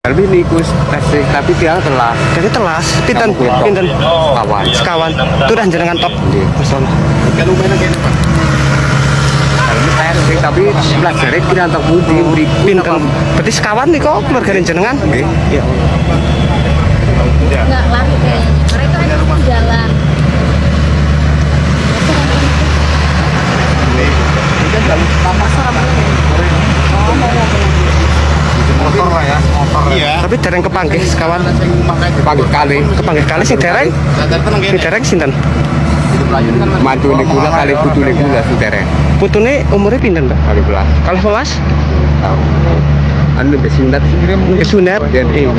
Tapi niku tasik tapi tiang telas. Jadi telas, pinten Kawan. sekawan. Itu dah jenengan top. Nggih. Bersama. Kalau main lagi Pak. Kalau tasik tapi sebelah jari kira antar budi mriku Pinten. Berarti sekawan nih kok keluarga jenengan. Nggih. Iya. Nggak lari kayaknya. Mereka kan jalan. Motor lah ya, motor. Iya. Tapi dereng kepanggih sekawan. Pagi kali Kepanggih kali sing dereng. Sing dereng sinten? maju niku lah kali putu niku lah sederek. Putune umure pinten, Mbak? Kali belas. Kalau welas? Tahu. Anu besunat Kesunat. Jadi